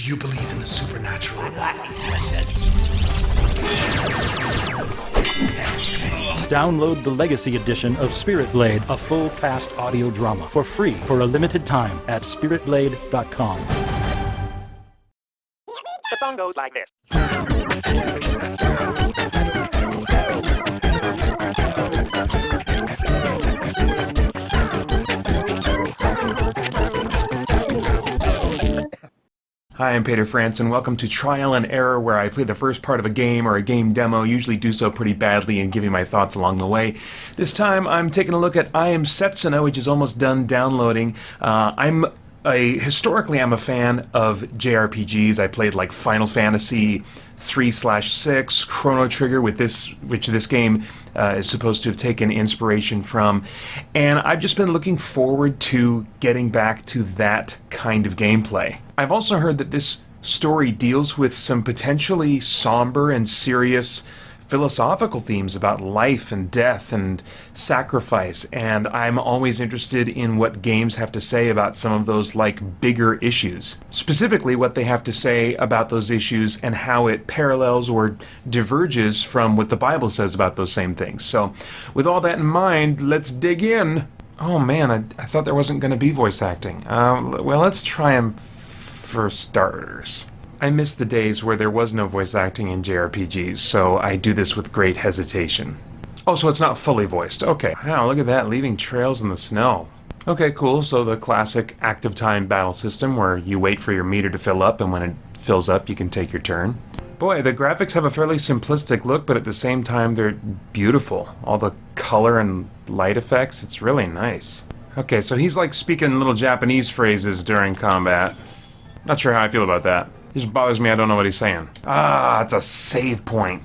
you believe in the supernatural? Download the Legacy Edition of Spirit Blade, a full cast audio drama, for free for a limited time at spiritblade.com. The song goes like this. Hi, I'm Peter France, and welcome to Trial and Error, where I play the first part of a game or a game demo, usually do so pretty badly and give you my thoughts along the way. This time I'm taking a look at I Am Setsuna, which is almost done downloading. Historically, I'm a fan of JRPGs. I played like Final Fantasy 3/6, Chrono Trigger, which this game is supposed to have taken inspiration from, and I've just been looking forward to getting back to that kind of gameplay. I've also heard that this story deals with some potentially somber and serious philosophical themes about life and death and sacrifice, and I'm always interested in what games have to say about some of those bigger issues. Specifically what they have to say about those issues and how it parallels or diverges from what the Bible says about those same things. So with all that in mind, let's dig in. Oh man, I thought there wasn't going to be voice acting. Well, let's try them for starters. I miss the days where there was no voice acting in JRPGs, so I do this with great hesitation. Oh, so it's not fully voiced. Okay. Wow, look at that, leaving trails in the snow. Okay, cool. So the classic active time battle system where you wait for your meter to fill up, and when it fills up, you can take your turn. Boy, the graphics have a fairly simplistic look, but at the same time, they're beautiful. All the color and light effects, it's really nice. Okay, so he's speaking little Japanese phrases during combat. Not sure how I feel about that. It just bothers me I don't know what he's saying. Ah, it's a save point.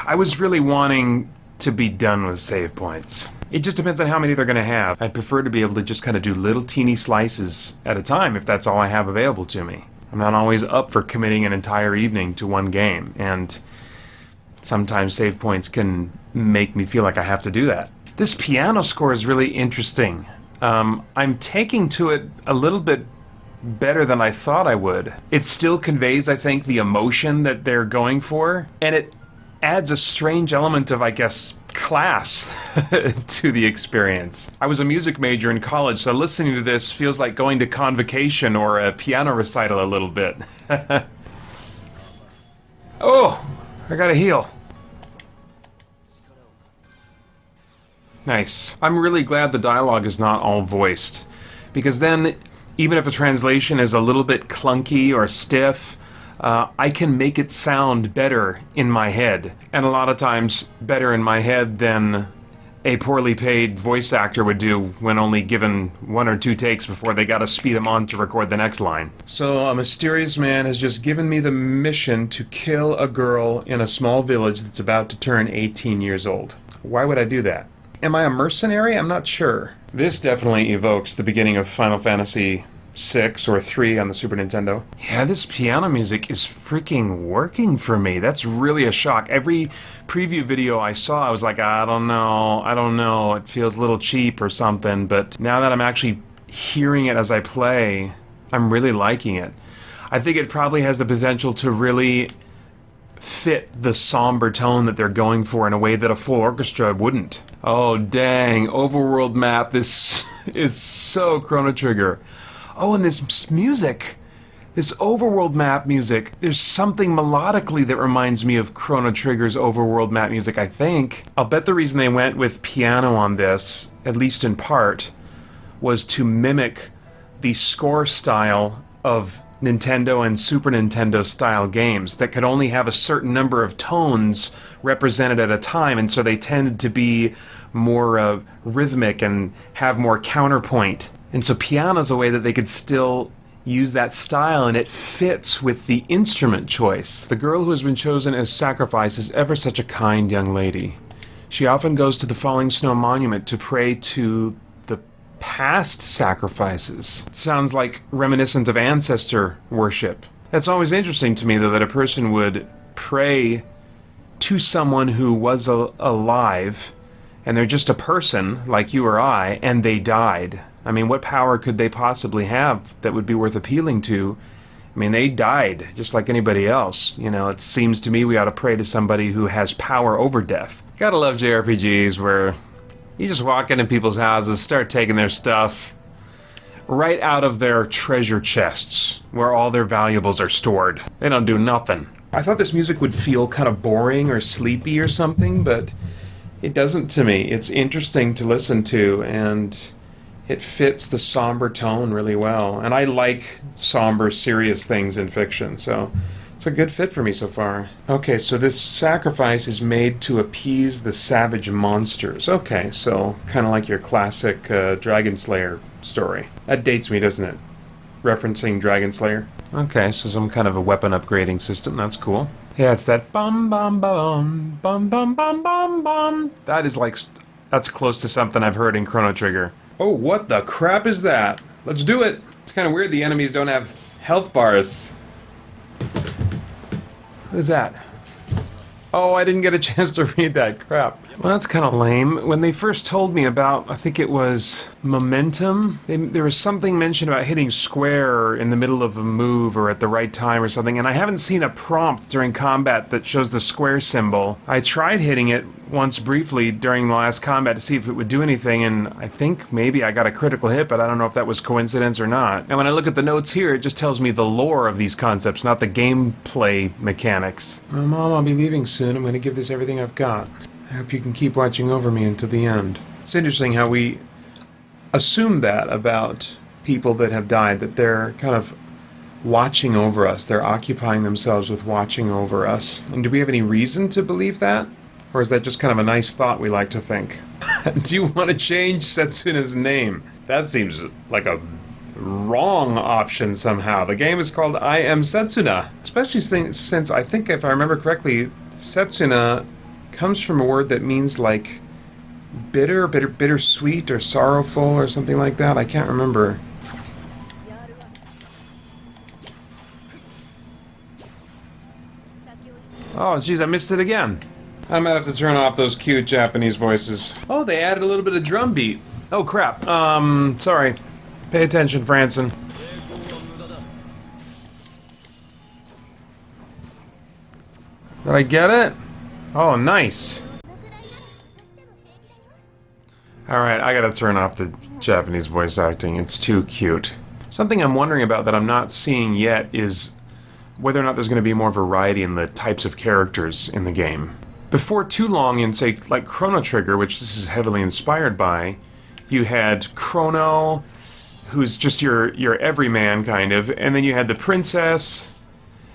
I was really wanting to be done with save points. It just depends on how many they're going to have. I'd prefer to be able to just kind of do little teeny slices at a time if that's all I have available to me. I'm not always up for committing an entire evening to one game, and sometimes save points can make me feel like I have to do that. This piano score is really interesting. I'm taking to it a little bit better than I thought I would. It still conveys, I think, the emotion that they're going for, and it adds a strange element of, I guess, class to the experience. I was a music major in college, so listening to this feels like going to convocation or a piano recital a little bit. Oh, I gotta heal. Nice. I'm really glad the dialogue is not all voiced, because then even if a translation is a little bit clunky or stiff, I can make it sound better in my head. And a lot of times better in my head than a poorly paid voice actor would do when only given 1 or 2 takes before they gotta speed him on to record the next line. So a mysterious man has just given me the mission to kill a girl in a small village that's about to turn 18 years old. Why would I do that? Am I a mercenary? I'm not sure. This definitely evokes the beginning of Final Fantasy 6 or 3 on the Super Nintendo. Yeah, this piano music is freaking working for me. That's really a shock. Every preview video I saw, I was like, I don't know. It feels a little cheap or something, but now that I'm actually hearing it as I play, I'm really liking it. I think it probably has the potential to really fit the somber tone that they're going for in a way that a full orchestra wouldn't. Oh dang, overworld map, this is so Chrono Trigger. Oh, and this music, this overworld map music, there's something melodically that reminds me of Chrono Trigger's overworld map music, I think. I'll bet the reason they went with piano on this, at least in part, was to mimic the score style of Nintendo and Super Nintendo style games that could only have a certain number of tones represented at a time, and so they tended to be more rhythmic and have more counterpoint. And so piano's a way that they could still use that style, and it fits with the instrument choice. The girl who has been chosen as sacrifice is ever such a kind young lady. She often goes to the falling snow monument to pray to the past sacrifices. It sounds like reminiscent of ancestor worship. That's always interesting to me, though, that a person would pray to someone who was alive, and they're just a person like you or I, and they died. I mean, what power could they possibly have that would be worth appealing to I mean, they died just like anybody else. You know, it seems to me we ought to pray to somebody who has power over death. Gotta love JRPGs where you just walk into people's houses, start taking their stuff right out of their treasure chests where all their valuables are stored. They don't do nothing. I thought this music would feel kind of boring or sleepy or something, but it doesn't to me. It's interesting to listen to, and it fits the somber tone really well. And I like somber, serious things in fiction, so it's a good fit for me so far. Okay, so this sacrifice is made to appease the savage monsters. Okay, so kind of like your classic Dragon Slayer story. That dates me, doesn't it? Referencing Dragon Slayer. Okay, so some kind of a weapon upgrading system. That's cool. Yeah, it's that bum bum bum bum bum bum bum bum. That is like, that's close to something I've heard in Chrono Trigger. Oh, what the crap is that? Let's do it. It's kind of weird the enemies don't have health bars. What is that? Oh, I didn't get a chance to read that. Crap. Well, that's kind of lame. When they first told me about, I think it was momentum, there was something mentioned about hitting square in the middle of a move or at the right time or something, and I haven't seen a prompt during combat that shows the square symbol. I tried hitting it once briefly during the last combat to see if it would do anything, and I think maybe I got a critical hit, but I don't know if that was coincidence or not. And when I look at the notes here, it just tells me the lore of these concepts, not the gameplay mechanics. Well, Mom, I'll be leaving soon. I'm going to give this everything I've got. I hope you can keep watching over me until the end. It's interesting how we assume that about people that have died, that they're kind of watching over us. They're occupying themselves with watching over us. And do we have any reason to believe that? Or is that just kind of a nice thought we like to think? Do you want to change Setsuna's name? That seems like a wrong option somehow. The game is called I Am Setsuna. Especially since I think, if I remember correctly, Setsuna comes from a word that means like bittersweet or sorrowful or something like that. I can't remember. Oh, geez, I missed it again. I might have to turn off those cute Japanese voices. Oh, they added a little bit of drum beat. Oh, crap. Sorry. Pay attention, Franson. Did I get it? Oh, nice. Alright, I gotta turn off the Japanese voice acting. It's too cute. Something I'm wondering about that I'm not seeing yet is whether or not there's going to be more variety in the types of characters in the game. Before too long, in, say, like Chrono Trigger, which this is heavily inspired by, you had Chrono, who's just your everyman, kind of, and then you had the princess.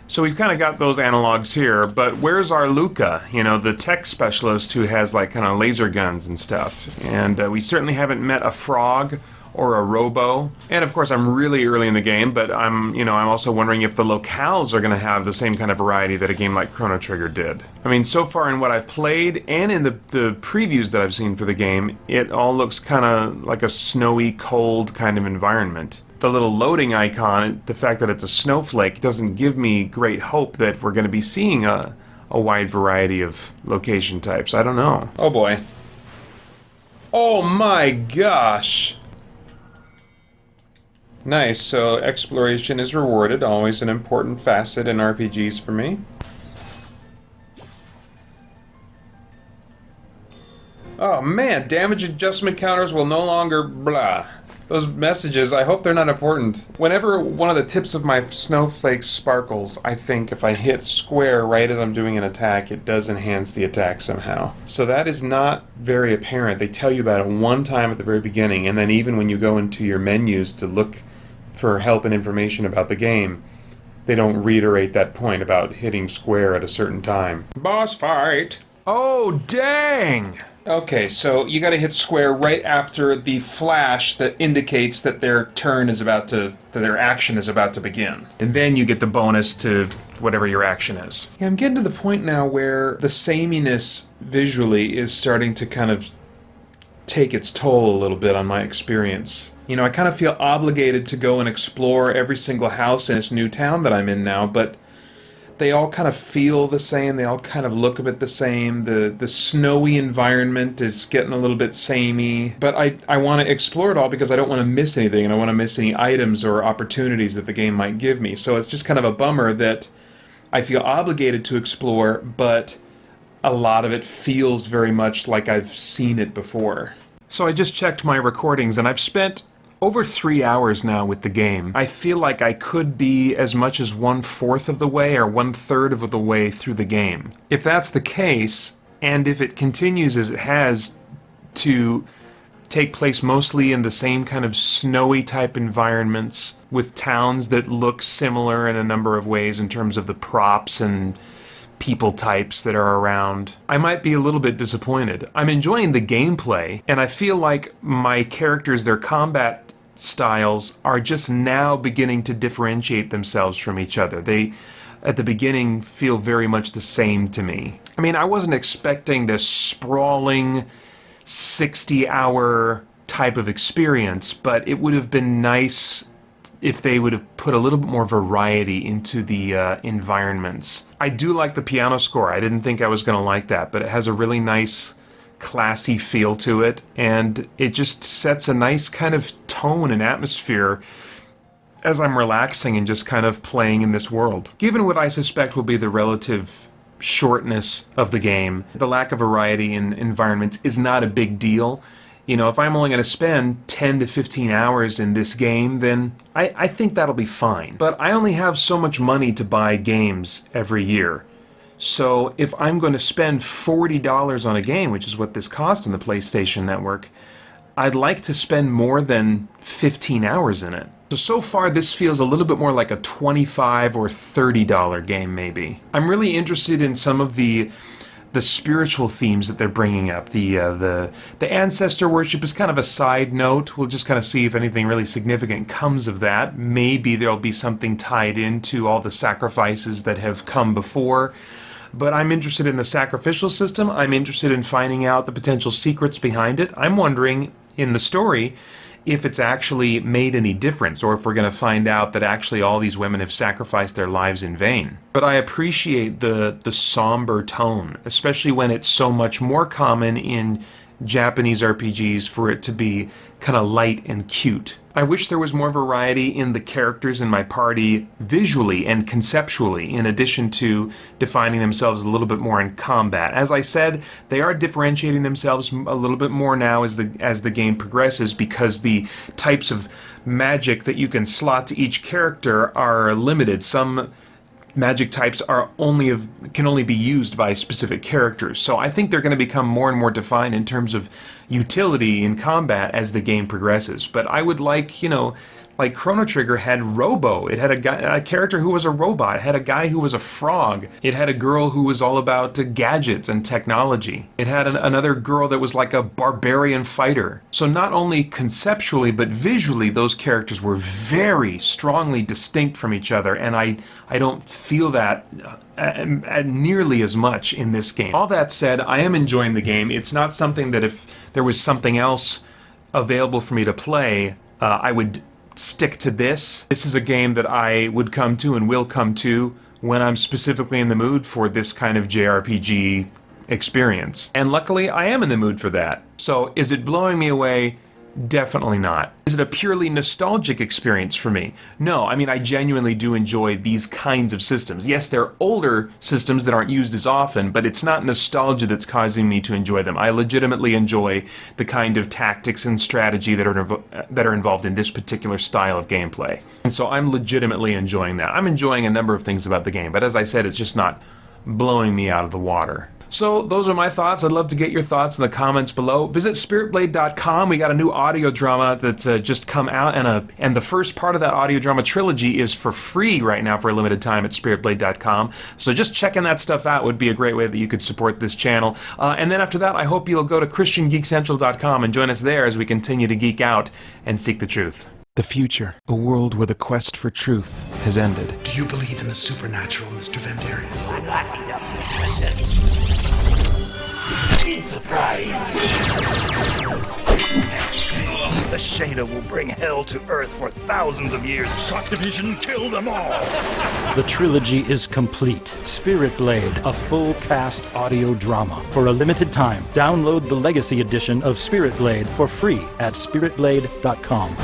So we've kind of got those analogs here, but where's our Luca? You know, the tech specialist who has, like, kind of laser guns and stuff. And we certainly haven't met a frog or a robo. And of course, I'm really early in the game, but I'm also wondering if the locales are going to have the same kind of variety that a game like Chrono Trigger did. I mean, so far in what I've played and in the previews that I've seen for the game, it all looks kind of like a snowy, cold kind of environment. The little loading icon, the fact that it's a snowflake, doesn't give me great hope that we're going to be seeing a wide variety of location types. I don't know. Oh boy. Oh my gosh! Nice, so exploration is rewarded, always an important facet in RPGs for me. Oh man, damage adjustment counters will no longer blah. Those messages, I hope they're not important. Whenever one of the tips of my snowflakes sparkles, I think if I hit square right as I'm doing an attack, it does enhance the attack somehow. So that is not very apparent. They tell you about it one time at the very beginning, and then even when you go into your menus to look for help and information about the game, they don't reiterate that point about hitting square at a certain time. Boss fight! Oh, dang! Okay, so you gotta hit square right after the flash that indicates that their turn is about to, that their action is about to begin. And then you get the bonus to whatever your action is. Yeah, I'm getting to the point now where the sameness visually is starting to kind of take its toll a little bit on my experience. You know, I kind of feel obligated to go and explore every single house in this new town that I'm in now, but They all kind of feel the same. They all kind of look a bit the same. The snowy environment is getting a little bit samey. But I want to explore it all because I don't want to miss anything, and I want to miss any items or opportunities that the game might give me. So it's just kind of a bummer that I feel obligated to explore, but a lot of it feels very much like I've seen it before. So I just checked my recordings, and I've spent over 3 hours now with the game. I feel like I could be as much as 1/4 of the way or 1/3 of the way through the game. If that's the case, and if it continues as it has to take place mostly in the same kind of snowy type environments with towns that look similar in a number of ways in terms of the props and people types that are around, I might be a little bit disappointed. I'm enjoying the gameplay, and I feel like my characters, their combat styles, are just now beginning to differentiate themselves from each other. They, at the beginning, feel very much the same to me. I mean, I wasn't expecting this sprawling 60-hour type of experience, but it would have been nice if they would have put a little bit more variety into the environments. I do like the piano score. I didn't think I was going to like that, but it has a really nice, classy feel to it, and it just sets a nice kind of tone and atmosphere as I'm relaxing and just kind of playing in this world. Given what I suspect will be the relative shortness of the game, the lack of variety in environments is not a big deal. You know, if I'm only going to spend 10 to 15 hours in this game, then I think that'll be fine. But I only have so much money to buy games every year. So if I'm going to spend $40 on a game, which is what this cost on the PlayStation Network, I'd like to spend more than 15 hours in it. So far this feels a little bit more like a $25 or $30 game maybe. I'm really interested in some of the spiritual themes that they're bringing up. The ancestor worship is kind of a side note. We'll just kind of see if anything really significant comes of that. Maybe there'll be something tied into all the sacrifices that have come before. But I'm interested in the sacrificial system. I'm interested in finding out the potential secrets behind it. I'm wondering, in the story, if it's actually made any difference, or if we're going to find out that actually all these women have sacrificed their lives in vain. But I appreciate the somber tone, especially when it's so much more common in Japanese RPGs for it to be kind of light and cute. I wish there was more variety in the characters in my party visually and conceptually, in addition to defining themselves a little bit more in combat. As I said, they are differentiating themselves a little bit more now as the game progresses, because the types of magic that you can slot to each character are limited. Some magic types can only be used by specific characters. So I think they're going to become more and more defined in terms of utility in combat as the game progresses. But I would like, like Chrono Trigger had Robo. It had a character who was a robot. It had a guy who was a frog. It had a girl who was all about gadgets and technology. It had another girl that was like a barbarian fighter. So not only conceptually but visually, those characters were very strongly distinct from each other, and I don't feel that nearly as much in this game. All that said, I am enjoying the game. It's not something that if there was something else available for me to play, I would stick to this. This is a game that I would come to and will come to when I'm specifically in the mood for this kind of JRPG experience. And luckily, I am in the mood for that. So, is it blowing me away? Definitely not. Is it a purely nostalgic experience for me? No, I mean, I genuinely do enjoy these kinds of systems. Yes, they're older systems that aren't used as often, but it's not nostalgia that's causing me to enjoy them. I legitimately enjoy the kind of tactics and strategy that are involved in this particular style of gameplay. And so I'm legitimately enjoying that. I'm enjoying a number of things about the game, but as I said, it's just not blowing me out of the water. So those are my thoughts. I'd love to get your thoughts in the comments below. Visit spiritblade.com. We got a new audio drama that's just come out, and the first part of that audio drama trilogy is for free right now for a limited time at spiritblade.com. So just checking that stuff out would be a great way that you could support this channel. And then after that, I hope you'll go to christiangeekcentral.com and join us there as we continue to geek out and seek the truth. The future, a world where the quest for truth has ended. Do you believe in the supernatural, Mr. Vandarius? The Shader will bring hell to Earth for thousands of years. Shock Division, kill them all! The trilogy is complete. Spirit Blade, a full cast audio drama. For a limited time, download the Legacy Edition of Spirit Blade for free at spiritblade.com.